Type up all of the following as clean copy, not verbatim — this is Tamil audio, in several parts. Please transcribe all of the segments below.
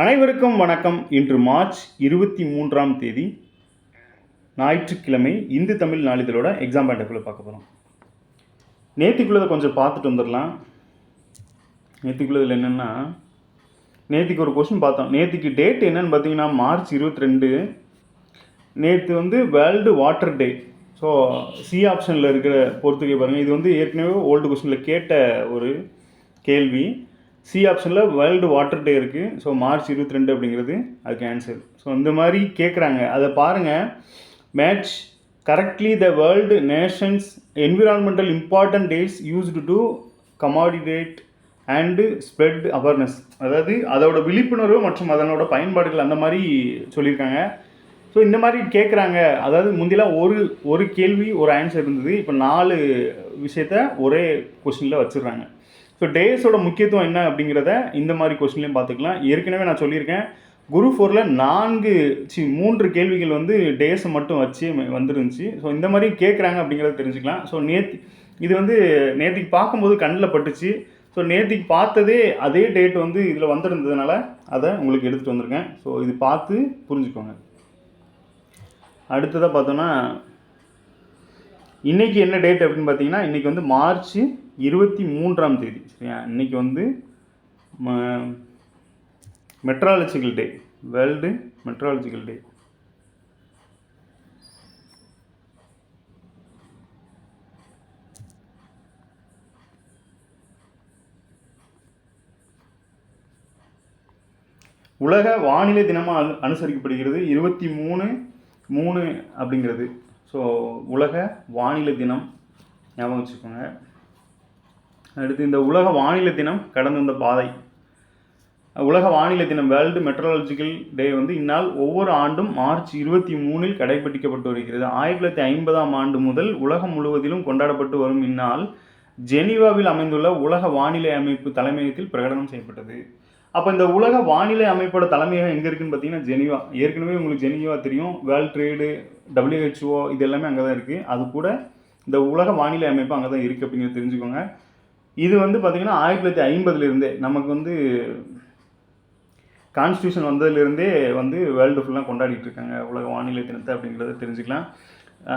அனைவருக்கும் வணக்கம். இன்று மார்ச் 23ஆம் தேதி ஞாயிற்றுக்கிழமை. இந்து தமிழ் நாளிதழோட எக்ஸாம் பேண்டக்குள்ளே பார்க்க போகிறோம். நேற்றுக்குள்ளதை கொஞ்சம் பார்த்துட்டு வந்துடலாம். நேற்றுக்குள்ளதில் என்னென்னா, நேற்றுக்கு ஒரு கொஸ்டின் பார்த்தோம். நேற்றுக்கு டேட் என்னன்னு பார்த்தீங்கன்னா மார்ச் 22. நேற்று வேர்ல்டு வாட்டர் டே. ஸோ சி ஆப்ஷனில் இருக்கிற பொறுத்துக்கே பாருங்கள். இது ஏற்கனவே ஓல்டு கொஸ்டினில் கேட்ட ஒரு கேள்வி. சி ஆப்ஷனில் வேர்ல்டு வாட்டர் டே இருக்குது. ஸோ மார்ச் 22 அப்படிங்கிறது அதுக்கு ஆன்சர். ஸோ இந்த மாதிரி கேட்குறாங்க, அதை பாருங்கள். Match correctly the world nations environmental important days used to commemorate and spread awareness. அதாவது அதோட விழிப்புணர்வு மற்றும் அதனோட பயன்பாடுகள் அந்த மாதிரி சொல்லியிருக்காங்க. ஸோ இந்த மாதிரி கேட்குறாங்க. அதாவது முந்திலாம் ஒரு கேள்வி ஒரு ஆன்சர் இருந்தது. இப்போ 4 விஷயத்த ஒரே கொஸ்டினில் வச்சிடுறாங்க. ஸோ டேஸோட முக்கியத்துவம் என்ன அப்படிங்கிறத இந்த மாதிரி கொஸ்டின்லையும் பார்த்துக்கலாம். ஏற்கனவே நான் சொல்லியிருக்கேன், குரூப் 4ல் 3 கேள்விகள் டேஸை மட்டும் வச்சு வந்துருந்துச்சு. ஸோ இந்த மாதிரி கேட்குறாங்க அப்படிங்கிறத தெரிஞ்சுக்கலாம். ஸோ இது நேற்றுக்கு பார்க்கும்போது கண்ணில் பட்டுச்சு. ஸோ நேற்றுக்கு பார்த்ததே அதே டேட் இதில் வந்திருந்ததுனால அதை உங்களுக்கு எடுத்துகிட்டு வந்திருக்கேன். ஸோ இது பார்த்து புரிஞ்சுக்கோங்க. அடுத்ததாக பார்த்தோன்னா, இன்றைக்கி என்ன டேட் அப்படின்னு பார்த்தீங்கன்னா, இன்றைக்கி மார்ச் 23ஆம் தேதி. சரியா? இன்றைக்கி மெட்ராலஜிக்கல் டே, வேர்ல்டு மெட்ராலஜிக்கல் டே. உலக வானிலை தினமாக அனுசரிக்கப்படுகிறது 23/3 அப்படிங்கிறது. ஸோ உலக வானிலை தினம் ஞாபகம் வச்சுக்கோங்க. அடுத்து இந்த உலக வானிலை தினம் கடந்து வந்த பாதை. உலக வானிலை தினம் வேர்ல்டு மெட்ரலாஜிக்கல் டே இந்நாள் ஒவ்வொரு ஆண்டும் மார்ச் 23இல் கடைபிடிக்கப்பட்டு வருகிறது. 1950ஆம் ஆண்டு முதல் உலகம் முழுவதிலும் கொண்டாடப்பட்டு வரும் இந்நாள் ஜெனீவாவில் அமைந்துள்ள உலக வானிலை அமைப்பு தலைமையகத்தில் பிரகடனம் செய்யப்பட்டது. அப்போ இந்த உலக வானிலை அமைப்போட தலைமையகம் எங்கே இருக்குன்னு பார்த்தீங்கன்னா ஜெனீவா. ஏற்கனவே உங்களுக்கு ஜெனீவா தெரியும். வேர்ல்ட் ட்ரேடு, WHO இது எல்லாமே அங்கே தான் இருக்குது. அது கூட இந்த உலக வானிலை அமைப்பு அங்கே தான் இருக்குது அப்படிங்கிறது தெரிஞ்சுக்கோங்க. இது பார்த்தீங்கன்னா 1950லேருந்தே நமக்கு கான்ஸ்டியூஷன் வந்ததுலேருந்தே வேர்ல்டு ஃபுல்லாக கொண்டாடிட்டு இருக்காங்க உலக வானிலை தினத்தை அப்படிங்கிறத தெரிஞ்சுக்கலாம்.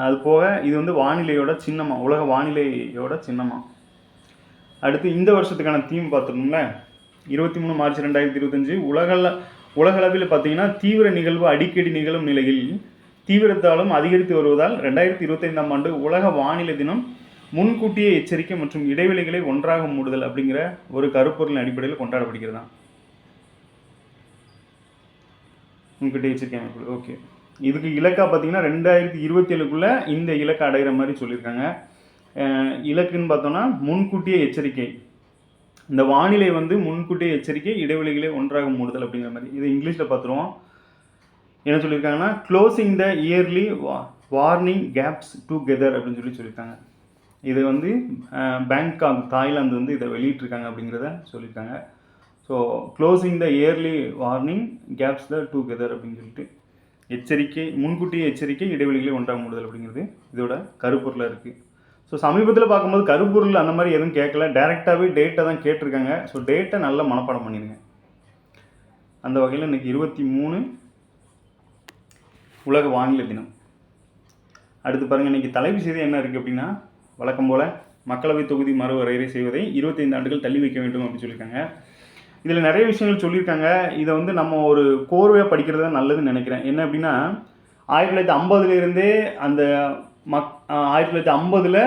அது போக இது வானிலையோட சின்னமாக, உலக வானிலையோட சின்னமாக. அடுத்து இந்த வருஷத்துக்கான தீம் பார்த்துக்கணுங்களே. 23 மார்ச் 2025 உலகளவில் பார்த்தீங்கன்னா தீவிர நிகழ்வு அடிக்கடி நிகழும் நிலையில் தீவிரத்தாலும் அதிகரித்து வருவதால் 2025ஆம் ஆண்டு உலக வானிலை தினம் முன்கூட்டியே எச்சரிக்கை மற்றும் இடைவெளிகளை ஒன்றாக மூடுதல் அப்படிங்கிற ஒரு கருப்பொருளின் அடிப்படையில் கொண்டாடப்படுகிறது. முன்கூட்டியே எச்சரிக்கை அமைப்பு. ஓகே, இதுக்கு இலக்கா பார்த்தீங்கன்னா 2027க்குள்ளே இந்த இலக்கை அடைகிற மாதிரி சொல்லியிருக்காங்க. இலக்குன்னு பார்த்தோன்னா முன்கூட்டியே எச்சரிக்கை. இந்த வானிலை முன்கூட்டியே எச்சரிக்கை, இடைவெளிகளை ஒன்றாக மூடுதல் அப்படிங்கிற மாதிரி. இது இங்கிலீஷில் பார்த்துருவோம். என்ன சொல்லியிருக்காங்கன்னா, closing the early warning gaps together அப்படின்னு சொல்லியிருக்காங்க. இது பேங்காக், தாய்லாந்து இதை வெளியிட்டிருக்காங்க அப்படிங்கிறத சொல்லியிருக்காங்க. So closing the early warning gaps the together அப்படின்னு சொல்லிட்டு எச்சரிக்கை, முன்கூட்டியே எச்சரிக்கை, இடைவெளிகளை ஒன்றாக மூடுதல் அப்படிங்கிறது இதோட கருப்பொருளாக இருக்குது. ஸோ சமீபத்தில் பார்க்கும்போது கருப்பொருள் அந்த மாதிரி எதுவும் கேட்கல, டைரெக்டாகவே டேட்டை தான் கேட்டிருக்காங்க. ஸோ டேட்டை நல்லா மனப்பாடம் பண்ணிடுங்க. அந்த வகையில் இன்றைக்கி 23 உலக வானிலை தினம். அடுத்து பாருங்கள், இன்றைக்கி தலைப்பு செய்தி என்ன இருக்குது அப்படின்னா, வழக்கம் போல் மக்களவை தொகுதி மறுவரையறை செய்வதை 25 ஆண்டுகள் தள்ளி வைக்க வேண்டும் அப்படின்னு சொல்லியிருக்காங்க. இதில் நிறைய விஷயங்கள் சொல்லியிருக்காங்க. இதை நம்ம ஒரு கோர்வையாக படிக்கிறது தான் நல்லதுன்னு நினைக்கிறேன். என்ன அப்படின்னா, 1950லேருந்தே அந்த 1950ல்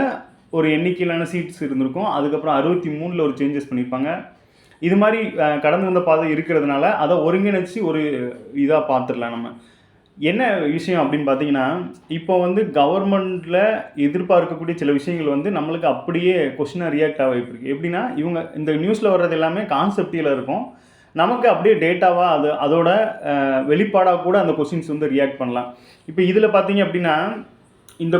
ஒரு எண்ணிக்கையிலான சீட்ஸ் இருந்திருக்கும். அதுக்கப்புறம் 63ல் ஒரு சேஞ்சஸ் பண்ணியிருப்பாங்க. இது மாதிரி கடந்து வந்த பாதை இருக்கிறதுனால அதை ஒருங்கிணைச்சி ஒரு இதாக பார்த்துடலாம். நம்ம என்ன விஷயம் அப்படின்னு பார்த்தீங்கன்னா, இப்போ கவர்மெண்ட்டில் எதிர்பார்க்கக்கூடிய சில விஷயங்கள் நம்மளுக்கு அப்படியே கொஸ்டினாக ரியாக்ட் ஆக வாய்ப்பு. எப்படின்னா, இவங்க இந்த நியூஸில் வர்றது எல்லாமே கான்செப்டில் இருக்கும். நமக்கு அப்படியே டேட்டாவாக அதோட வெளிப்பாடாக கூட அந்த கொஸ்டின்ஸ் ரியாக்ட் பண்ணலாம். இப்போ இதில் பார்த்தீங்க அப்படின்னா, இந்த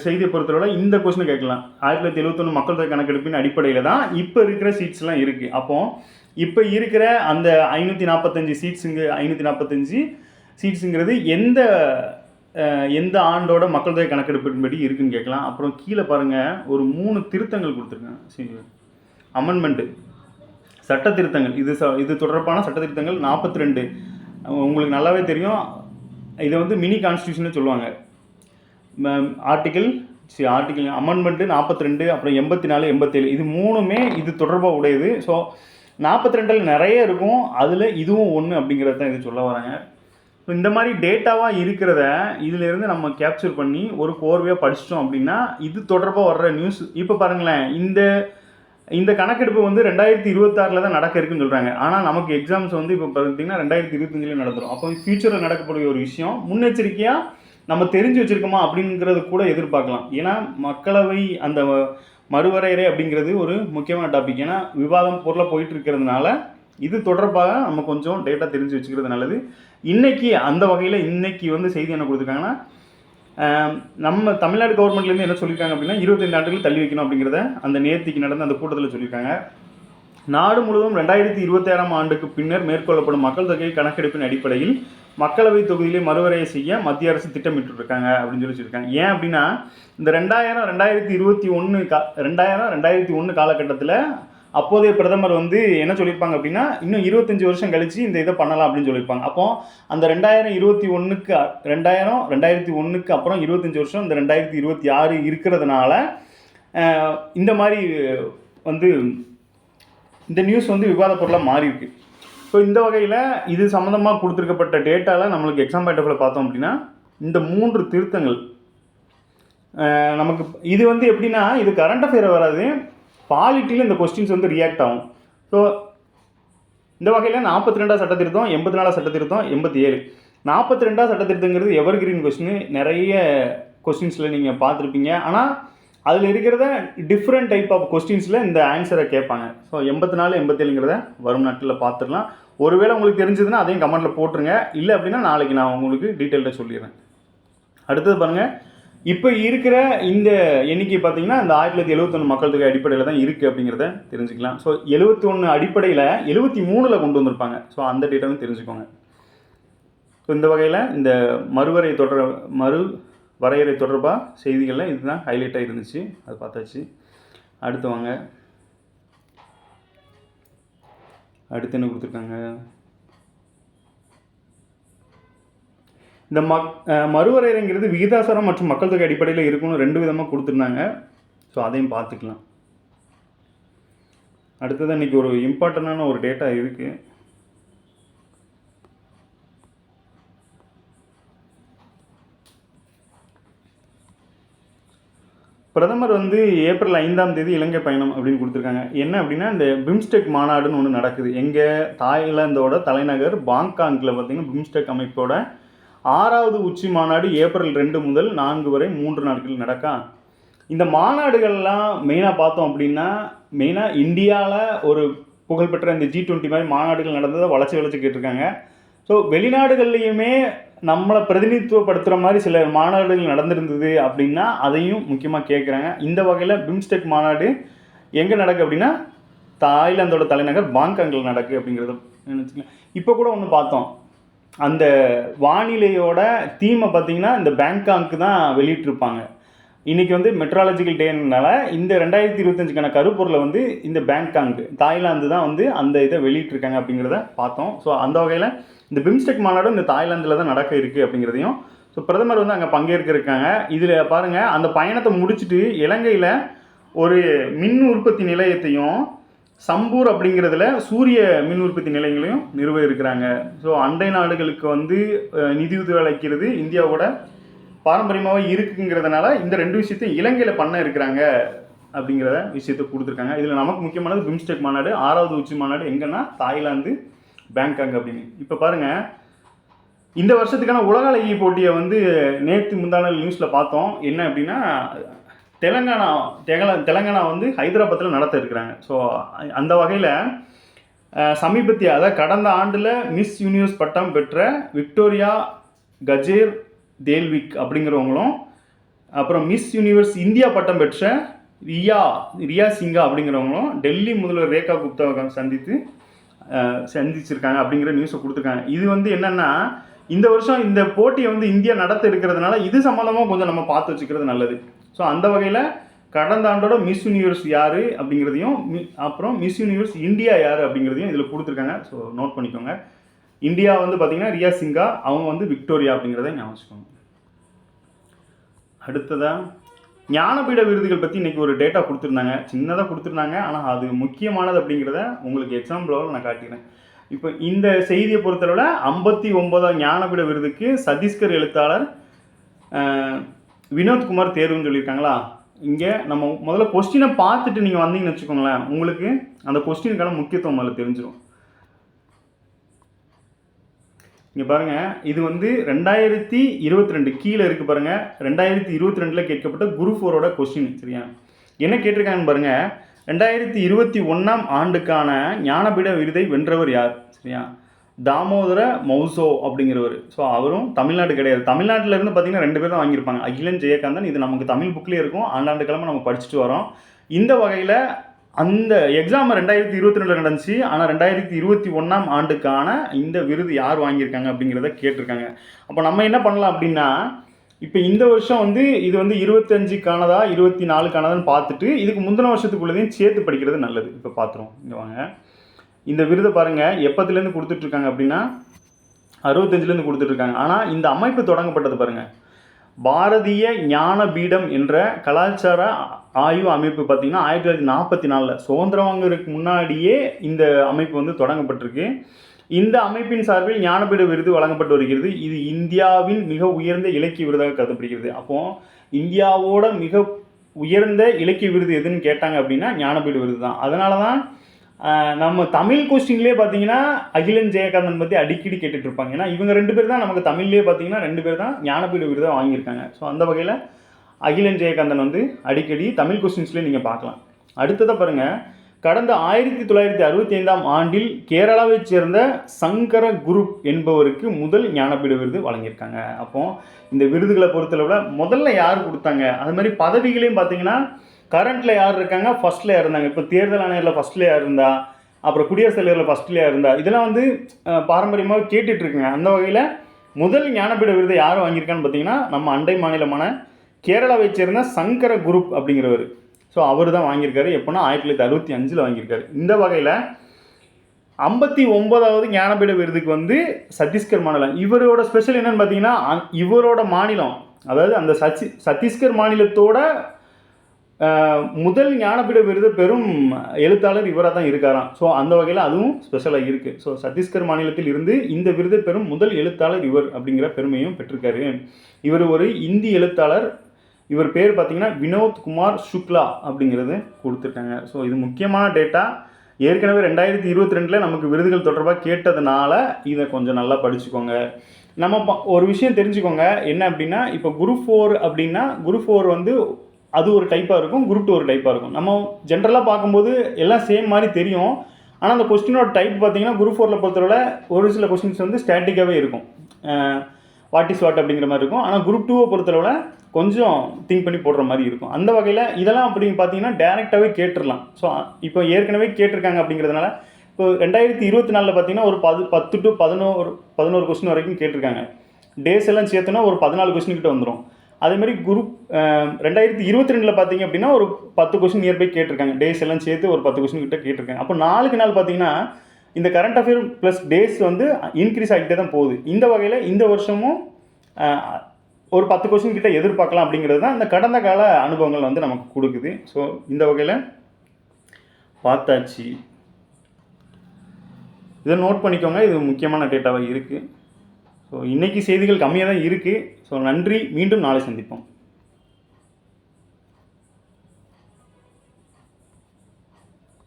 செய்தியை பொறுத்தவரை இந்த கொஸ்டினை கேட்கலாம். 1971 மக்கள் தொகை கணக்கெடுப்பின் அடிப்படையில் தான் இப்போ இருக்கிற சீட்ஸ்லாம் இருக்குது. அப்போது இப்போ இருக்கிற அந்த 545 சீட்ஸுங்கிறது எந்த ஆண்டோட மக்கள் தொகை கணக்கெடுப்பின்படி இருக்குதுன்னு கேட்கலாம். அப்புறம் கீழே பாருங்கள், ஒரு 3 திருத்தங்கள் கொடுத்துருக்கேன். அமெண்ட்மெண்ட்டு சட்ட திருத்தங்கள் இது தொடர்பான சட்ட திருத்தங்கள் 42. உங்களுக்கு நல்லாவே தெரியும், இதை வந்து மினி கான்ஸ்டியூஷன் சொல்லுவாங்க. ஆர்டிகிள் அமெண்ட்மெண்ட்டு 42, அப்புறம் 84, 87 இது 3மே இது தொடர்பாக உடையது. ஸோ 42 நிறைய இருக்கும், அதில் இதுவும் ஒன்று அப்படிங்கிறது தான் இது சொல்ல வராங்க. ஸோ இந்த மாதிரி டேட்டாவாக இருக்கிறத இதிலேருந்து நம்ம கேப்சர் பண்ணி ஒரு கோர்வையாக படிச்சிட்டோம் அப்படின்னா இது தொடர்பாக வர்ற நியூஸ். இப்போ பாருங்களேன், இந்த கணக்கெடுப்பு வந்து 2026 தான் நடக்க இருக்குன்னு சொல்கிறாங்க. ஆனால் நமக்கு எக்ஸாம்ஸ் வந்து இப்போ பார்த்தீங்கன்னா 2025 நடந்துடும். அப்போ ஃபியூச்சரில் நடக்கக்கூடிய ஒரு விஷயம் முன்னெச்சரிக்கையாக நம்ம தெரிஞ்சு வச்சுருக்கோமா அப்படிங்கிறது கூட எதிர்பார்க்கலாம். ஏன்னா மக்களவை அந்த மறுவரையறை அப்படிங்கிறது ஒரு முக்கியமான டாபிக். ஏன்னா விவாதம் பொருளாக போயிட்டு இருக்கிறதுனால இது தொடர்பாக நம்ம கொஞ்சம் டேட்டா தெரிஞ்சு வச்சுக்கிறது நல்லது. இன்றைக்கி அந்த வகையில் இன்றைக்கி வந்து செய்தி என்ன கொடுத்துருக்காங்கன்னா, நம்ம தமிழ்நாடு கவர்மெண்ட்லேருந்து என்ன சொல்லியிருக்காங்க அப்படின்னா 25 ஆண்டுகள் தள்ளி வைக்கணும் அப்படிங்கிறத அந்த நேர்த்திக்கு நடந்த அந்த கூட்டத்தில் சொல்லியிருக்காங்க. நாடு முழுவதும் 2026ஆம் ஆண்டுக்கு பின்னர் மேற்கொள்ளப்படும் மக்கள் தொகை கணக்கெடுப்பின் அடிப்படையில் மக்களவை தொகுதியிலே மறுவரையை செய்ய மத்திய அரசு திட்டமிட்டு இருக்காங்க அப்படின்னு சொல்லியிருக்காங்க. ஏன் அப்படின்னா இந்த 2021 காலகட்டத்தில் அப்போதைய பிரதமர் வந்து என்ன சொல்லியிருப்பாங்க அப்படின்னா, இன்னும் 25 வருஷம் கழிச்சு இந்த இதை பண்ணலாம் அப்படின்னு சொல்லியிருப்பாங்க. அப்போ அந்த 2001க்கு அப்புறம் 25 வருஷம் இந்த 2026 இருக்கிறதுனால இந்த மாதிரி வந்து இந்த நியூஸ் வந்து விவாத பொருளாக மாறி இருக்கு. ஸோ இந்த வகையில் இது சம்மந்தமாக கொடுத்துருக்கப்பட்ட டேட்டாவில் நம்மளுக்கு எக்ஸாம் பாயிண்ட் ஆஃப் வியூவில் பார்த்தோம் அப்படின்னா இந்த 3 திருத்தங்கள் நமக்கு இது வந்து எப்படின்னா இது கரண்ட் அஃபேர் வராது, பாலிட்டியில் இந்த கொஸ்டின்ஸ் வந்து ரியாக்ட் ஆகும். ஸோ இந்த வகையில் 42 சட்ட திருத்தம், 84 சட்ட திருத்தம், 87. 42 சட்ட திருத்தங்கிறது எவர் கிரீன் கொஸ்டின், நிறைய கொஸ்டின்ஸில் நீங்கள் பார்த்துருப்பீங்க. ஆனால் அதில் இருக்கிறத டிஃப்ரெண்ட் டைப் ஆஃப் கொஸ்டின்ஸில் இந்த ஆன்சரை கேட்பாங்க. ஸோ 84, 87ங்கிறத வரும் நாட்களில் பார்த்துடலாம். ஒருவேளை உங்களுக்கு தெரிஞ்சதுன்னா அதையும் கமெண்ட்டில் போட்டுருங்க. இல்லை அப்படின்னா நாளைக்கு நான் உங்களுக்கு டீட்டெயில்டாக சொல்லிடுறேன். அடுத்தது பாருங்கள், இப்போ இருக்கிற இந்த எண்ணிக்கை பார்த்தீங்கன்னா இந்த 1971 மக்கள் தொகை அடிப்படையில் தான் இருக்குது அப்படிங்கிறத தெரிஞ்சுக்கலாம். ஸோ 71 அடிப்படையில் 73ல் கொண்டு வந்திருப்பாங்க. ஸோ அந்த டேட்டாவும் தெரிஞ்சுக்கோங்க. ஸோ இந்த வகையில் இந்த வரையறை தொடர்பாக செய்திகளில் இதுதான் ஹைலைட்டாக இருந்துச்சு, அது பார்த்தாச்சு. அடுத்து வாங்க, அடுத்து என்ன கொடுத்துருக்காங்க, இந்த மறுவரையறைங்கிறது விகிதாசாரம் மற்றும் மக்கள் தொகை அடிப்படையில் இருக்குன்னு 2 விதமாக கொடுத்துருந்தாங்க. ஸோ அதையும் பார்த்துக்கலாம். அடுத்தது இன்றைக்கி ஒரு இம்பார்ட்டண்டான ஒரு டேட்டா இருக்குது. பிரதமர் வந்து ஏப்ரல் 5ஆம் தேதி இலங்கை பயணம் அப்படின்னு கொடுத்துருக்காங்க. என்ன அப்படின்னா இந்த பிம்ஸ்டெக் மாநாடுன்னு ஒன்று நடக்குது. எங்கே தாய்லாந்தோட தலைநகர் பாங்காங்கில் பார்த்திங்கன்னா பிம்ஸ்டெக் அமைப்போட 6வது உச்சி மாநாடு ஏப்ரல் 2 முதல் 4 வரை 3 நாட்கள் நடக்கா. இந்த மாநாடுகள்லாம் மெயினாக பார்த்தோம் அப்படின்னா மெயினாக இந்தியாவில் ஒரு புகழ்பெற்ற இந்த G20 மாதிரி மாநாடுகள் நடந்ததை வளர்ச்சி கேட்டிருக்காங்க. ஸோ வெளிநாடுகள்லையுமே நம்மளை பிரதிநிதித்துவப்படுத்துகிற மாதிரி சில மாநாடுகள் நடந்திருந்தது அப்படின்னா அதையும் முக்கியமாக கேட்குறாங்க. இந்த வகையில் பிம்ஸ்டெக் மாநாடு எங்கே நடக்கு அப்படின்னா தாய்லாந்தோட தலைநகர் பாங்காங்கில் நடக்கு அப்படிங்கிறத நினச்சிக்கலாம். இப்போ கூட ஒன்று பார்த்தோம், அந்த வானிலையோட தீமை பார்த்திங்கன்னா இந்த பேங்காங்க்கு தான் வெளியிட்டிருப்பாங்க. இன்றைக்கி வந்து மெட்ராலஜிக்கல் டேனால இந்த 2025க்கான கருப்பொருளை வந்து இந்த பேங்காங் தாய்லாந்து தான் வந்து அந்த இதை வெளியிட்டிருக்காங்க அப்படிங்கிறத பார்த்தோம். ஸோ அந்த வகையில் இந்த பிம்ஸ்டெக் மாநாடு இந்த தாய்லாந்தில் தான் நடக்க இருக்குது அப்படிங்கிறதையும், ஸோ பிரதமர் வந்து அங்கே பங்கேற்க இருக்காங்க. இதில் பாருங்கள், அந்த பயணத்தை முடிச்சுட்டு இலங்கையில் ஒரு மின் உற்பத்தி நிலையத்தையும் சம்பூர் அப்படிங்கிறதுல சூரிய மின் உற்பத்தி நிலையங்களையும் நிறுவ இருக்கிறாங்க. ஸோ அண்டை நாடுகளுக்கு வந்து நிதியுதவி அளிக்கிறது இந்தியாவோட பாரம்பரியமாகவே இருக்குங்கிறதுனால இந்த 2 விஷயத்தையும் இலங்கையில் பண்ண இருக்கிறாங்க அப்படிங்கிற விஷயத்தை கொடுத்துருக்காங்க. இதில் நமக்கு முக்கியமானது பிம்ஸ்டெக் மாநாடு, 6வது உச்சி மாநாடு எங்கன்னா தாய்லாந்து பேங்காங் அப்படின்னு. இப்போ பாருங்கள், இந்த வருஷத்துக்கான உலக அழகி போட்டியை வந்து நேற்று முந்தான நியூஸில் பார்த்தோம். என்ன அப்படின்னா தெலங்கானா வந்து ஹைதராபாத்தில் நடத்த இருக்கிறாங்க. ஸோ அந்த வகையில் சமீபத்திய அதாவது கடந்த ஆண்டில் மிஸ் யூனிவர்ஸ் பட்டம் பெற்ற விக்டோரியா கஜேர் தேல்விக் அப்படிங்கிறவங்களும், அப்புறம் மிஸ் யூனிவர்ஸ் இந்தியா பட்டம் பெற்ற ரியா சிங்கா அப்படிங்கிறவங்களும் டெல்லி முதல்வர் ரேகா குப்தாவை சந்திச்சிருக்காங்க அப்படிங்கிற நியூஸை கொடுத்துருக்காங்க. இது வந்து என்னென்னா இந்த வருஷம் இந்த போட்டியை வந்து இந்தியா நடத்த இருக்கிறதுனால இது சம்மந்தமாக கொஞ்சம் நம்ம பார்த்து வச்சுக்கிறது நல்லது. ஸோ அந்த வகையில் கடந்த ஆண்டோட மிஸ் யூனிவர்ஸ் யார் அப்படிங்கிறதையும் அப்புறம் மிஸ் யூனிவர்ஸ் இந்தியா யார் அப்படிங்கிறதையும் இதில் கொடுத்துருக்காங்க. ஸோ நோட் பண்ணிக்கோங்க. இந்தியா வந்து பார்த்திங்கன்னா ரியா சிங்கா, அவங்க வந்து விக்டோரியா அப்படிங்கிறத ஞாபகம் வச்சுக்கோங்க. அடுத்ததாக ஞானபீட விருதுகள் பற்றி இன்றைக்கி ஒரு டேட்டா கொடுத்துருந்தாங்க, சின்னதாக கொடுத்துருந்தாங்க. ஆனால் அது முக்கியமானது அப்படிங்கிறத உங்களுக்கு எக்ஸாம்பிளோட நான் காட்டிக்கிறேன். இப்போ இந்த செய்தியை பொறுத்தளவில் 59ஆம் ஞானபீட விருதுக்கு சத்தீஸ்கர் எழுத்தாளர் வினோத்குமார் தேர்வுன்னு சொல்லியிருக்காங்களா. இங்கே நம்ம முதல்ல கொஸ்டினை பார்த்துட்டு நீங்கள் வந்தீங்கன்னு வச்சுக்கோங்களேன், உங்களுக்கு அந்த கொஸ்டினுக்கான முக்கியத்துவம் அதில் தெரிஞ்சிடும். இங்கே பாருங்கள், இது வந்து 2022 கீழே இருக்குது பாருங்கள். 2022 கேட்கப்பட்ட குரூப் 4ஓட கொஸ்டின். சரியா, என்ன கேட்டிருக்காங்கன்னு பாருங்கள். 2021 ஆண்டுக்கான ஞானபீட விருதை வென்றவர் யார்? சரியா, தாமோதர மௌசோ அப்படிங்கிறவர். ஸோ அவரும் தமிழ்நாடு கிடையாது. தமிழ்நாட்டில் இருந்து பார்த்தீங்கன்னா 2 பேர் தான் வாங்கியிருப்பாங்க, அகிலன் ஜெயகாந்தன். இது நமக்கு தமிழ் புக்லேயே இருக்கும், ஆண்டாண்டு கிழமை நம்ம படிச்சுட்டு வரோம். இந்த வகையில் அந்த எக்ஸாம் 2022 நடந்துச்சு. ஆனால் 2021 ஆண்டுக்கான இந்த விருது யார் வாங்கியிருக்காங்க அப்படிங்கிறத கேட்டிருக்காங்க. அப்போ நம்ம என்ன பண்ணலாம் அப்படின்னா, இப்போ இந்த வருஷம் வந்து இது வந்து 25க்கானதா 24க்கானதான்னு பார்த்துட்டு இதுக்கு முந்தின வருஷத்துக்குள்ளதையும் சேர்த்து படிக்கிறது நல்லது. இப்போ பார்த்துருவோம். இங்கே வாங்க, இந்த விருதை பாருங்கள் எப்பத்துலேருந்து கொடுத்துட்ருக்காங்க அப்படின்னா 65லேருந்து கொடுத்துட்ருக்காங்க. ஆனால் இந்த அமைப்பு தொடங்கப்பட்டது பாருங்கள், பாரதிய ஞானபீடம் என்ற கலாச்சார ஆய்வு அமைப்பு பார்த்திங்கன்னா 1944 சுதந்திரம் வாங்குறதுக்கு முன்னாடியே இந்த அமைப்பு வந்து தொடங்கப்பட்டிருக்கு. இந்த அமைப்பின் சார்பில் ஞானபீட விருது வழங்கப்பட்டு வருகிறது. இது இந்தியாவின் மிக உயர்ந்த இலக்கிய விருதாக கருதப்படுகிறது. அப்போது இந்தியாவோட மிக உயர்ந்த இலக்கிய விருது எதுன்னு கேட்டாங்க அப்படின்னா ஞானபீட விருது தான். அதனால தான் நம்ம தமிழ் கொஸ்டின்லேயே பார்த்தீங்கன்னா அகிலன் ஜெயகாந்தன் பற்றி அடிக்கடி கேட்டுட்ருப்பாங்க. ஏன்னா இவங்க 2 பேர் தான் நமக்கு தமிழ்லேயே பார்த்தீங்கன்னா 2 பேர் தான் ஞானபீட விருதாக வாங்கியிருக்காங்க. ஸோ அந்த வகையில் அகிலன் ஜெயகாந்தன் வந்து அடிக்கடி தமிழ் கொஸ்டின்ஸ்லேயே நீங்கள் பார்க்கலாம். அடுத்ததாக பாருங்கள், கடந்த 1965 ஆண்டில் கேரளாவைச் சேர்ந்த சங்கர குருப் என்பவருக்கு முதல் ஞானபீட விருது வழங்கியிருக்காங்க. அப்போது இந்த விருதுகளை பொறுத்தளவில் முதல்ல யார் கொடுத்தாங்க, அது மாதிரி பதவிகளையும் பார்த்தீங்கன்னா கரண்ட்டில் யார் இருக்காங்க, ஃபஸ்ட்டில் யார் இருந்தாங்க. இப்போ தேர்தல் ஆணையரில் ஃபஸ்ட்டில் யார் இருந்தா, அப்புறம் குடியரசுத் தலைவரில் ஃபஸ்ட்டில் யார் இருந்தா, இதெல்லாம் வந்து பாரம்பரியமாக கேட்டுட்ருக்குங்க. அந்த வகையில் முதல் ஞானபீட விருதை யார் வாங்கியிருக்கான்னு பார்த்தீங்கன்னா நம்ம அண்டை மாநிலமான கேரளாவை சேர்ந்த சங்கர குருப் அப்படிங்கிறவர். ஸோ அவர் தான் வாங்கியிருக்காரு. எப்போனா 1965 வாங்கியிருக்காரு. இந்த வகையில் 59வது ஞானபீட விருதுக்கு வந்து சத்தீஸ்கர் மாநிலம். இவரோட ஸ்பெஷல் என்னென்னு பார்த்தீங்கன்னா, இவரோட மாநிலம், அதாவது அந்த சத்தீஸ்கர் மாநிலத்தோட முதல் ஞானபீட விருது பெரும் எழுத்தாளர் இவராக தான் இருக்காராம். ஸோ அந்த வகையில் அதுவும் ஸ்பெஷலாக இருக்குது. ஸோ சத்தீஸ்கர் மாநிலத்தில் இருந்து இந்த விருதை பெறும் முதல் எழுத்தாளர் இவர் அப்படிங்கிற பெருமையும் பெற்றிருக்காரு. இவர் ஒரு இந்தி எழுத்தாளர். இவர் பேர் பார்த்தீங்கன்னா வினோத்குமார் சுக்லா அப்படிங்கிறது கொடுத்துருக்காங்க. ஸோ இது முக்கியமான டேட்டா. ஏற்கனவே 2022 நமக்கு விருதுகள் தொடர்பாக கேட்டதுனால இதை கொஞ்சம் நல்லா படிச்சுக்கோங்க. நம்ம ஒரு விஷயம் தெரிஞ்சுக்கோங்க, என்ன அப்படின்னா, இப்போ குரூப் 4 அப்படின்னா குரூப் 4 வந்து அது ஒரு டைப்பாக இருக்கும், குரூப் 2 ஒரு டைப்பாக இருக்கும். நம்ம ஜென்ரலாக பார்க்கும்போது எல்லாம் சேம் மாதிரி தெரியும். ஆனால் அந்த கொஸ்டினோட டைப் பார்த்தீங்கன்னா குரூப் 4 பொறுத்தவரை ஒரு சில கொஸ்டின்ஸ் வந்து ஸ்டாட்டிக்காகவே இருக்கும், வாட் இஸ் வாட் அப்படிங்கிற மாதிரி இருக்கும். ஆனால் குரூப் 2 பொறுத்தளவில் கொஞ்சம் திங்க் பண்ணி போடுற மாதிரி இருக்கும். அந்த வகையில் இதெல்லாம் அப்படின்னு பார்த்தீங்கன்னா டேரெக்டாகவே கேட்டுடலாம். ஸோ இப்போ ஏற்கனவே கேட்டிருக்காங்க அப்படிங்கிறதுனால இப்போ 2024 பார்த்தீங்கன்னா ஒரு 10 to 11 கொஸ்டின் வரைக்கும் கேட்டிருக்காங்க. டேஸ் எல்லாம் சேர்த்துனா ஒரு 14 கொஸ்டின் கிட்ட வந்துடும். அதேமாதிரி குரூப் 2022 பார்த்தீங்க அப்படின்னா ஒரு 10 கொஸ்டின் நியர்பை கேட்டிருக்காங்க. டேஸ் எல்லாம் சேர்த்து ஒரு 10 கொஸ்டின் கிட்ட கேட்டிருக்காங்க. அப்போ நாளுக்கு நாள் பார்த்தீங்கன்னா இந்த கரண்ட் அஃபேர் ப்ளஸ் டேஸ் வந்து இன்க்ரீஸ் ஆகிட்டே தான் போகுது. இந்த வகையில் இந்த வருஷமும் ஒரு 10 கொஸ்டின் கிட்ட எதிர்பார்க்கலாம் அப்படிங்கிறது தான் இந்த கடந்த கால அனுபவங்கள் வந்து நமக்கு கொடுக்குது. ஸோ இந்த வகையில் பார்த்தாச்சு, இதை நோட் பண்ணிக்கோங்க. இது முக்கியமான டேட்டாவாக இருக்குது. ஸோ இன்றைக்கி செய்திகள் கம்மியாக தான் இருக்குது. ஸோ நன்றி, மீண்டும் நாளை சந்திப்போம்.